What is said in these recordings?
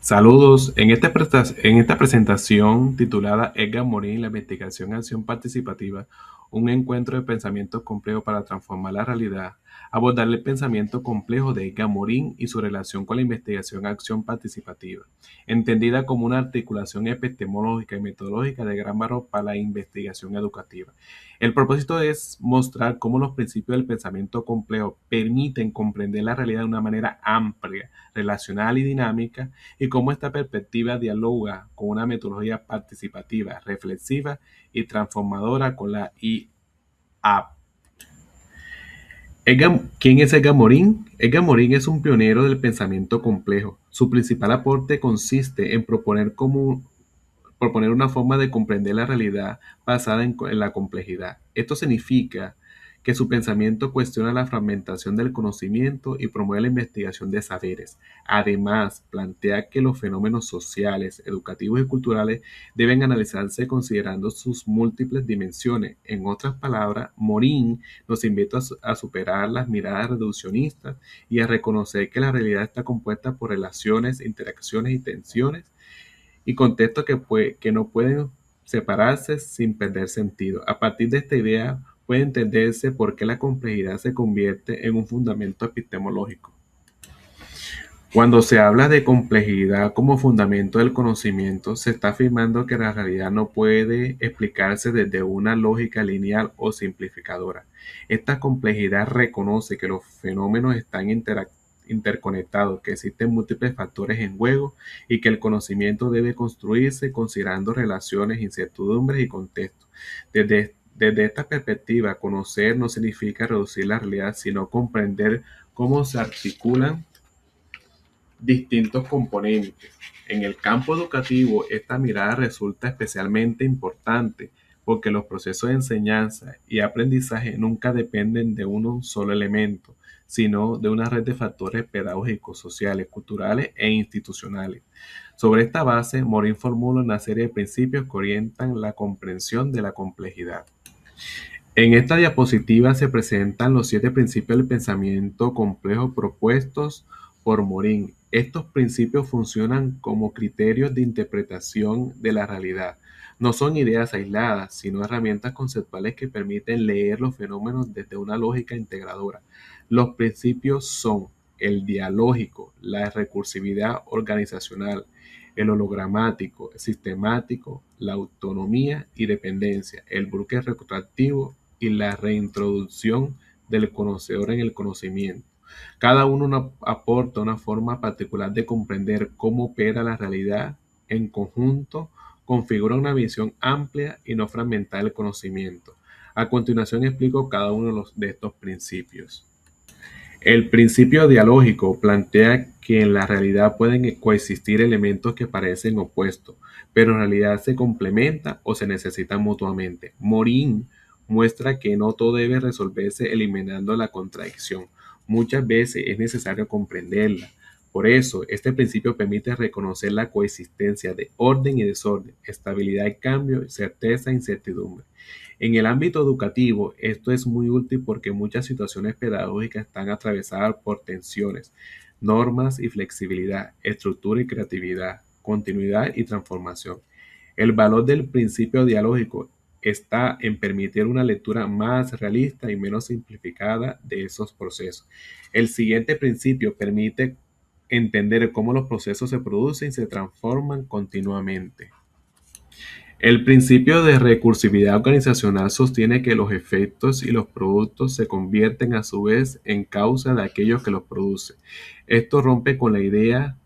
Saludos. En esta presentación titulada Edgar Morin, la investigación y acción participativa, un encuentro de pensamiento complejo para transformar la realidad, abordar el pensamiento complejo de Edgar Morin y su relación con la investigación y acción participativa, entendida como una articulación epistemológica y metodológica de gran valor para la investigación educativa. El propósito es mostrar cómo los principios del pensamiento complejo permiten comprender la realidad de una manera amplia, relacional y dinámica, y cómo esta perspectiva dialoga con una metodología participativa, reflexiva y transformadora con la IA. ¿Quién es Edgar Morin? Edgar Morin es un pionero del pensamiento complejo. Su principal aporte consiste en proponer una forma de comprender la realidad basada en la complejidad. Esto significa que su pensamiento cuestiona la fragmentación del conocimiento y promueve la investigación de saberes. Además, plantea que los fenómenos sociales, educativos y culturales deben analizarse considerando sus múltiples dimensiones. En otras palabras, Morin nos invita a superar las miradas reduccionistas y a reconocer que la realidad está compuesta por relaciones, interacciones y tensiones y contextos que no pueden separarse sin perder sentido. A partir de esta idea puede entenderse por qué la complejidad se convierte en un fundamento epistemológico. Cuando se habla de complejidad como fundamento del conocimiento, se está afirmando que la realidad no puede explicarse desde una lógica lineal o simplificadora. Esta complejidad reconoce que los fenómenos están interconectados, que existen múltiples factores en juego y que el conocimiento debe construirse considerando relaciones, incertidumbres y contextos. Desde esta perspectiva, conocer no significa reducir la realidad, sino comprender cómo se articulan distintos componentes. En el campo educativo, esta mirada resulta especialmente importante porque los procesos de enseñanza y aprendizaje nunca dependen de un solo elemento, sino de una red de factores pedagógicos, sociales, culturales e institucionales. Sobre esta base, Morin formula una serie de principios que orientan la comprensión de la complejidad. En esta diapositiva se presentan los 7 principios del pensamiento complejo propuestos por Morin. Estos principios funcionan como criterios de interpretación de la realidad. No son ideas aisladas, sino herramientas conceptuales que permiten leer los fenómenos desde una lógica integradora. Los principios son el dialógico, la recursividad organizacional, el hologramático, el sistemático, la autonomía y dependencia, el bloque retroactivo y la reintroducción del conocedor en el conocimiento. Cada uno aporta una forma particular de comprender cómo opera la realidad en conjunto, configura una visión amplia y no fragmentada del conocimiento. A continuación explico cada uno de estos principios. El principio dialógico plantea que en la realidad pueden coexistir elementos que parecen opuestos, pero en realidad se complementan o se necesitan mutuamente. Morin muestra que no todo debe resolverse eliminando la contradicción. Muchas veces es necesario comprenderla. Por eso, este principio permite reconocer la coexistencia de orden y desorden, estabilidad y cambio, certeza e incertidumbre. En el ámbito educativo, esto es muy útil porque muchas situaciones pedagógicas están atravesadas por tensiones, normas y flexibilidad, estructura y creatividad, continuidad y transformación. El valor del principio dialógico está en permitir una lectura más realista y menos simplificada de esos procesos. El siguiente principio permite entender cómo los procesos se producen y se transforman continuamente. El principio de recursividad organizacional sostiene que los efectos y los productos se convierten a su vez en causa de aquellos que los producen. Esto rompe con la idea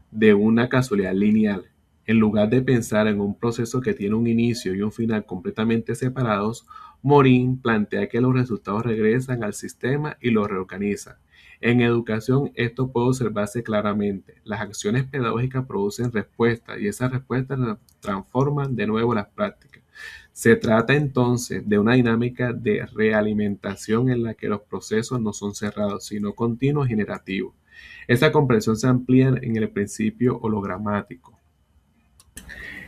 de una casualidad lineal. En lugar de pensar en un proceso que tiene un inicio y un final completamente separados, Morin plantea que los resultados regresan al sistema y lo reorganizan. En educación esto puede observarse claramente. Las acciones pedagógicas producen respuestas y esas respuestas transforman de nuevo las prácticas. Se trata entonces de una dinámica de realimentación en la que los procesos no son cerrados, sino continuos y generativos. Esta comprensión se amplía en el principio hologramático.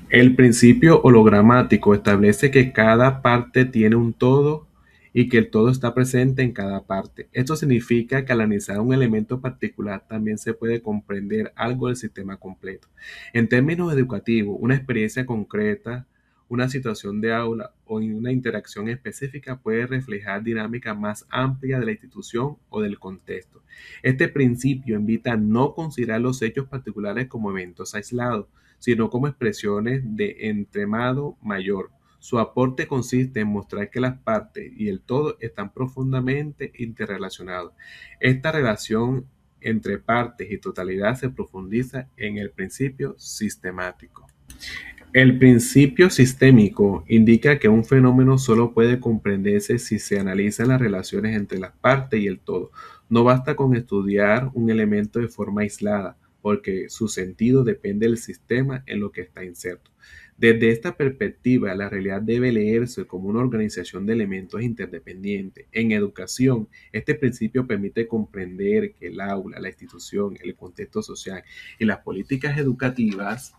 El principio hologramático establece que cada parte tiene un todo y que el todo está presente en cada parte. Esto significa que al analizar un elemento particular también se puede comprender algo del sistema completo. En términos educativos, una experiencia concreta, una situación de aula o una interacción específica puede reflejar dinámica más amplia de la institución o del contexto. Este principio invita a no considerar los hechos particulares como eventos aislados, sino como expresiones de entremado mayor. Su aporte consiste en mostrar que las partes y el todo están profundamente interrelacionados. Esta relación entre partes y totalidad se profundiza en el principio sistemático. El principio sistémico indica que un fenómeno solo puede comprenderse si se analizan las relaciones entre las partes y el todo. No basta con estudiar un elemento de forma aislada, porque su sentido depende del sistema en lo que está inserto. Desde esta perspectiva, la realidad debe leerse como una organización de elementos interdependientes. En educación, este principio permite comprender que el aula, la institución, el contexto social y las políticas educativas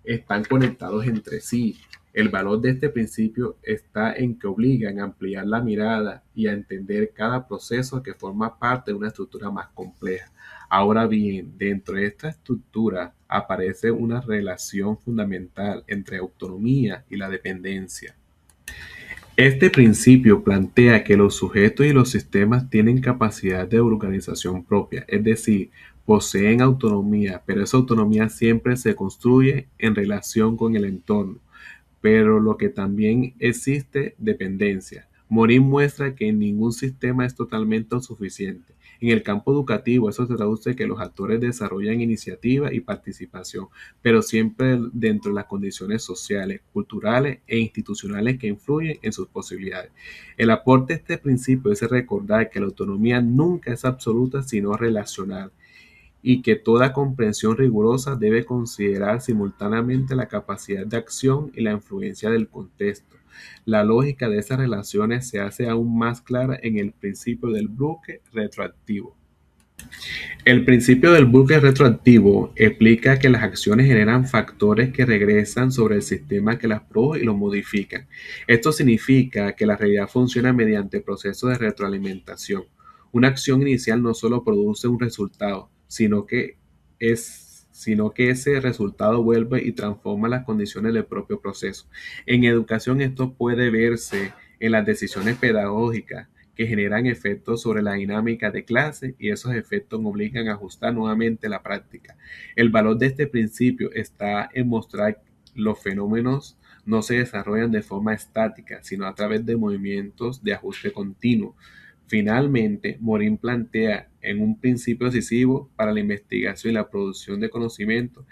están conectados entre sí. El valor de este principio está en que obligan a ampliar la mirada y a entender cada proceso que forma parte de una estructura más compleja. Ahora bien, dentro de esta estructura aparece una relación fundamental entre autonomía y la dependencia. Este principio plantea que los sujetos y los sistemas tienen capacidad de organización propia, es decir, poseen autonomía, pero esa autonomía siempre se construye en relación con el entorno, pero lo que también existe dependencia. Morin muestra que ningún sistema es totalmente suficiente. En el campo educativo, eso se traduce que los actores desarrollan iniciativa y participación, pero siempre dentro de las condiciones sociales, culturales e institucionales que influyen en sus posibilidades. El aporte de este principio es recordar que la autonomía nunca es absoluta, sino relacional, y que toda comprensión rigurosa debe considerar simultáneamente la capacidad de acción y la influencia del contexto. La lógica de esas relaciones se hace aún más clara en el principio del bloque retroactivo. El principio del bucle retroactivo explica que las acciones generan factores que regresan sobre el sistema que las produjo y lo modifican. Esto significa que la realidad funciona mediante procesos de retroalimentación. Una acción inicial no solo produce un resultado, sino que ese resultado vuelve y transforma las condiciones del propio proceso. En educación esto puede verse en las decisiones pedagógicas que generan efectos sobre la dinámica de clase y esos efectos obligan a ajustar nuevamente la práctica. El valor de este principio está en mostrar que los fenómenos no se desarrollan de forma estática, sino a través de movimientos de ajuste continuo. Finalmente, Morin plantea en un principio decisivo para la investigación y la producción de conocimiento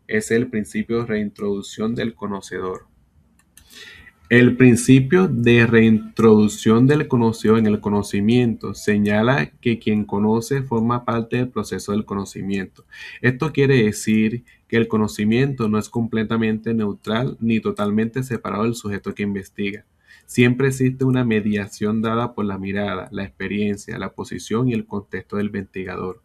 es el principio de reintroducción del conocedor. El principio de reintroducción del conocido en el conocimiento señala que quien conoce forma parte del proceso del conocimiento. Esto quiere decir que el conocimiento no es completamente neutral ni totalmente separado del sujeto que investiga. Siempre existe una mediación dada por la mirada, la experiencia, la posición y el contexto del investigador.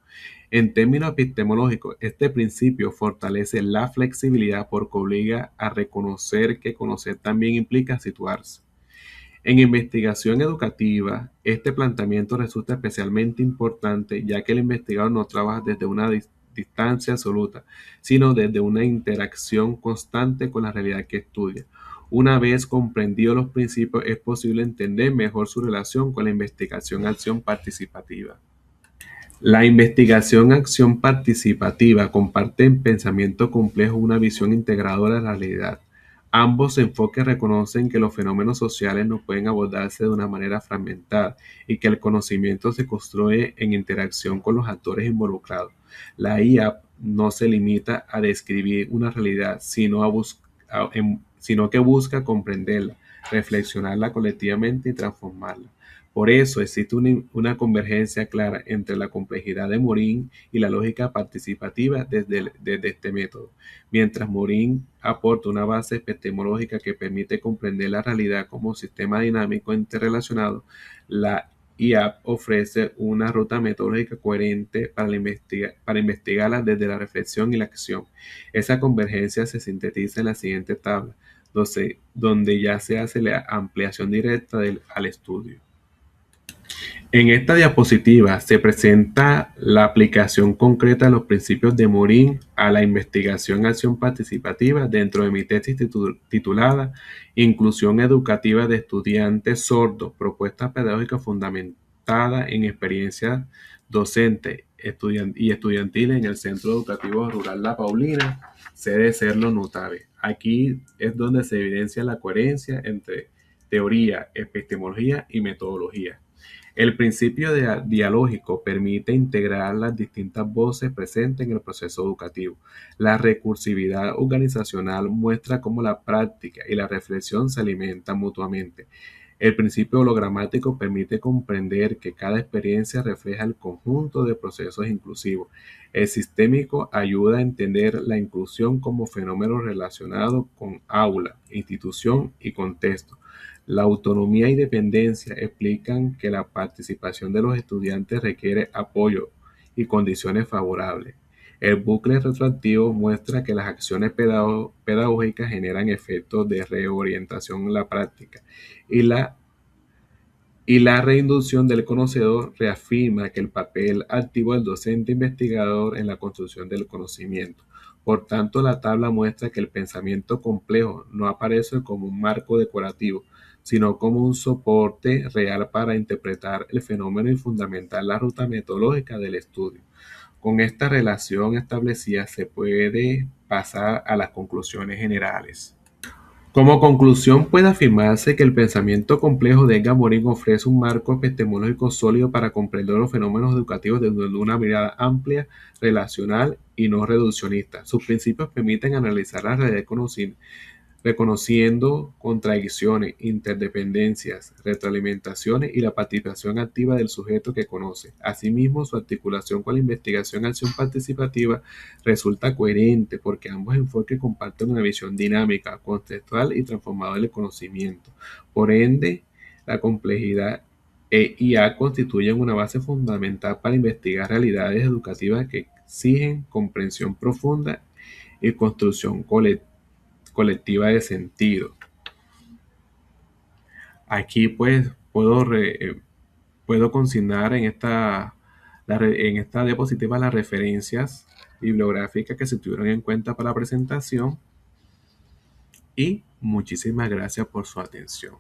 En términos epistemológicos, este principio fortalece la flexibilidad porque obliga a reconocer que conocer también implica situarse. En investigación educativa, este planteamiento resulta especialmente importante ya que el investigador no trabaja desde una distancia absoluta, sino desde una interacción constante con la realidad que estudia. Una vez comprendidos los principios, es posible entender mejor su relación con la investigación-acción participativa. La investigación-acción participativa comparte en pensamiento complejo una visión integradora de la realidad. Ambos enfoques reconocen que los fenómenos sociales no pueden abordarse de una manera fragmentada y que el conocimiento se construye en interacción con los actores involucrados. La IA no se limita a describir una realidad, sino que busca comprenderla, reflexionarla colectivamente y transformarla. Por eso existe una convergencia clara entre la complejidad de Morin y la lógica participativa desde este método. Mientras Morin aporta una base epistemológica que permite comprender la realidad como sistema dinámico interrelacionado, la IA ofrece una ruta metodológica coherente para investigarla desde la reflexión y la acción. Esa convergencia se sintetiza en la siguiente tabla, donde ya se hace la ampliación directa al estudio. En esta diapositiva se presenta la aplicación concreta de los principios de Morin a la investigación-acción participativa dentro de mi tesis titulada Inclusión educativa de estudiantes sordos, propuesta pedagógica fundamentada en experiencias docentes y estudiantiles en el Centro Educativo Rural La Paulina, sede Cerro Notave. Aquí es donde se evidencia la coherencia entre teoría, epistemología y metodología. El principio dialógico permite integrar las distintas voces presentes en el proceso educativo. La recursividad organizacional muestra cómo la práctica y la reflexión se alimentan mutuamente. El principio hologramático permite comprender que cada experiencia refleja el conjunto de procesos inclusivos. El sistémico ayuda a entender la inclusión como fenómeno relacionado con aula, institución y contexto. La autonomía y dependencia explican que la participación de los estudiantes requiere apoyo y condiciones favorables. El bucle retroactivo muestra que las acciones pedagógicas generan efectos de reorientación en la práctica y la reinducción del conocedor reafirma que el papel activo del docente investigador en la construcción del conocimiento. Por tanto, la tabla muestra que el pensamiento complejo no aparece como un marco decorativo, sino como un soporte real para interpretar el fenómeno y fundamentar la ruta metodológica del estudio. Con esta relación establecida se puede pasar a las conclusiones generales. Como conclusión, puede afirmarse que el pensamiento complejo de Edgar Morin ofrece un marco epistemológico sólido para comprender los fenómenos educativos desde una mirada amplia, relacional y no reduccionista. Sus principios permiten analizar la realidad reconociendo contradicciones, interdependencias, retroalimentaciones y la participación activa del sujeto que conoce. Asimismo, su articulación con la investigación-acción participativa resulta coherente porque ambos enfoques comparten una visión dinámica, contextual y transformadora del conocimiento. Por ende, la complejidad e IA constituyen una base fundamental para investigar realidades educativas que exigen comprensión profunda y construcción colectiva de sentido. Aquí pues puedo consignar en esta diapositiva las referencias bibliográficas que se tuvieron en cuenta para la presentación y muchísimas gracias por su atención.